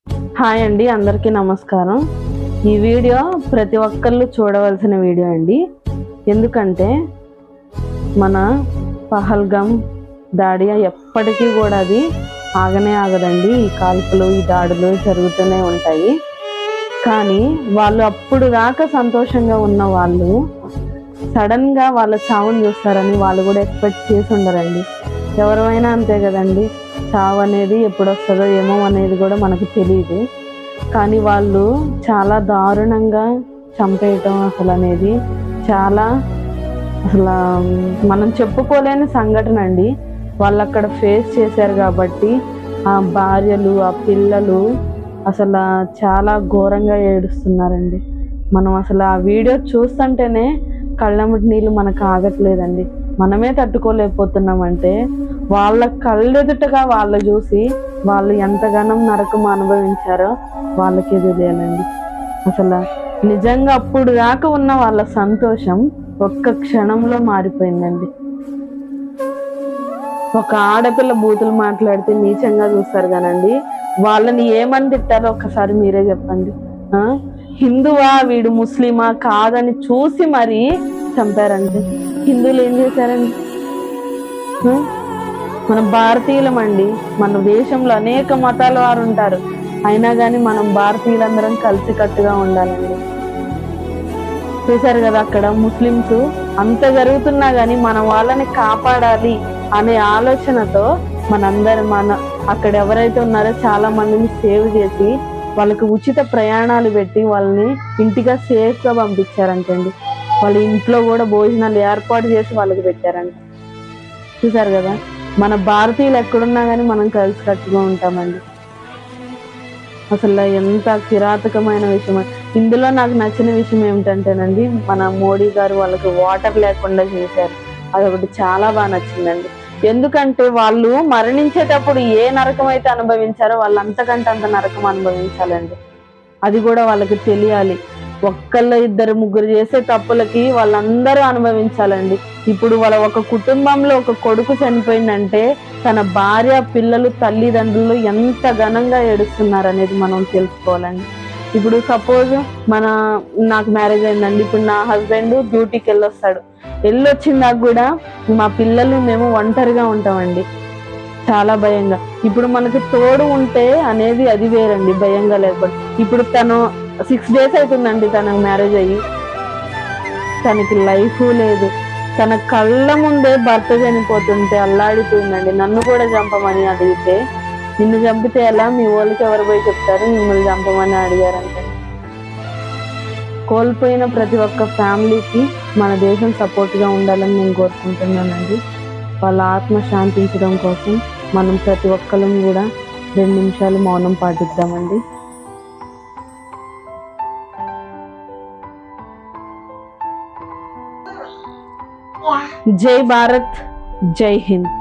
Hi అండి, అందరికీ నమస్కారం. ఈ వీడియో ప్రతి ఒక్కళ్ళు చూడవలసిన వీడియో అండి. ఎందుకంటే మన పహల్గామ్ దాడి ఎప్పటికీ కూడా అది ఆగనే ఆగదండి. ఈ కాల్పులు, ఈ దాడులు జరుగుతూనే ఉంటాయి. కానీ వాళ్ళు అప్పుడు దాకా సంతోషంగా ఉన్న వాళ్ళు సడన్గా వాళ్ళ చావును చూస్తారని వాళ్ళు కూడా ఎక్స్పెక్ట్ చేసి ఉండరండి. ఎవరైనా అంతే కదండి, చావు అనేది ఎప్పుడు వస్తుందో ఏమో అనేది కూడా మనకు తెలియదు. కానీ వాళ్ళు చాలా దారుణంగా చంపేయటం అనేది చాలా మనం చెప్పుకోలేని సంఘటన అండి. వాళ్ళు అక్కడ ఫేస్ చేశారు కాబట్టి ఆ భార్యలు, ఆ పిల్లలు చాలా ఘోరంగా ఏడుస్తున్నారండి. మనం ఆ వీడియో చూస్తుంటేనే కళ్ళమ్మటి నీళ్ళు మనకు ఆగట్లేదండి. మనమే తట్టుకోలేకపోతున్నామంటే వాళ్ళ కళ్ళెదుటగా వాళ్ళు చూసి వాళ్ళు ఎంతగానో నరకం అనుభవించారో వాళ్ళకే తెలియాలండి. నిజంగా అప్పుడు దాకా ఉన్న వాళ్ళ సంతోషం ఒక్క క్షణంలో మారిపోయిందండి. ఒక ఆడపిల్ల బూతులు మాట్లాడితే నీచంగా చూస్తారు కానండి, వాళ్ళని ఏమని తిట్టారో ఒక్కసారి మీరే చెప్పండి. హిందువా వీడు, ముస్లిమా కాదని చూసి మరీ చంపారండి. హిందువులు ఏం చేశారండి? మన భారతీయులమండి. మన దేశంలో అనేక మతాల వారు ఉంటారు, అయినా కానీ మనం భారతీయులందరం కలిసికట్టుగా ఉండాలండి. చూశారు కదా, అక్కడ ముస్లిమ్స్ అంత జరుగుతున్నా కానీ మన వాళ్ళని కాపాడాలి అనే ఆలోచనతో అక్కడ ఎవరైతే ఉన్నారో చాలా మందిని సేవ్ చేసి వాళ్ళకి ఉచిత ప్రయాణాలు పెట్టి వాళ్ళని ఇంటిగా సేఫ్గా పంపించారంటండి. వాళ్ళ ఇంట్లో కూడా భోజనాలు ఏర్పాటు చేసి వాళ్ళకి పెట్టారంట. చూసారు కదా, మన భారతీయులు ఎక్కడున్నా కానీ మనం కలిసికట్టుగా ఉంటామండి. ఎంత కిరాతకమైన విషయం. ఇందులో నాకు నచ్చిన విషయం ఏమిటంటేనండి, మన మోడీ గారు వాళ్ళకి వాటర్ లేకుండా చేశారు. అదొకటి చాలా బాగా నచ్చిందండి. ఎందుకంటే వాళ్ళు మరణించేటప్పుడు ఏ నరకం అయితే అనుభవించారో వాళ్ళు అంతకంటే అంత నరకం అనుభవించాలండి. అది కూడా వాళ్ళకి తెలియాలి. ఒక్కళ్ళు, ఇద్దరు, ముగ్గురు చేసే తప్పులకి వాళ్ళందరూ అనుభవించాలండి. ఇప్పుడు వాళ్ళ ఒక కుటుంబంలో ఒక కొడుకు చనిపోయిందంటే తన భార్య, పిల్లలు, తల్లిదండ్రులు ఎంత ఘనంగా ఏడుస్తున్నారు అనేది మనం తెలుసుకోవాలండి. ఇప్పుడు సపోజ్ నాకు మ్యారేజ్ అయిందండి. ఇప్పుడు నా హస్బెండ్ డ్యూటీకి వెళ్ళొచ్చిందాక కూడా మా పిల్లలు, మేము ఒంటరిగా ఉంటామండి, చాలా భయంగా. ఇప్పుడు మనకి తోడు ఉంటే అనేది అది వేరండి, భయంగా లేకపోతే. ఇప్పుడు తను 6 days అవుతుందండి తనకు మ్యారేజ్ అయ్యి. తనకి లైఫ్ లేదు. తన కళ్ళ ముందే భర్త చనిపోతుంటే అల్లాడిపోయిందండి. నన్ను కూడా చంపమని అడిగితే, నిన్ను చంపితే ఎలా, మీ వాళ్ళకి ఎవరు పోయి చెప్తారు, మిమ్మల్ని చంపమని అడిగారంటే. కోల్పోయిన ప్రతి ఒక్క ఫ్యామిలీకి మన దేశం సపోర్ట్గా ఉండాలని నేను కోరుకుంటున్నానండి. వాళ్ళ ఆత్మ శాంతించడం కోసం మనం ప్రతి ఒక్కరం కూడా 2 నిమిషాలు మౌనం పాటిద్దామండి. జై భారత్, జై హింద్.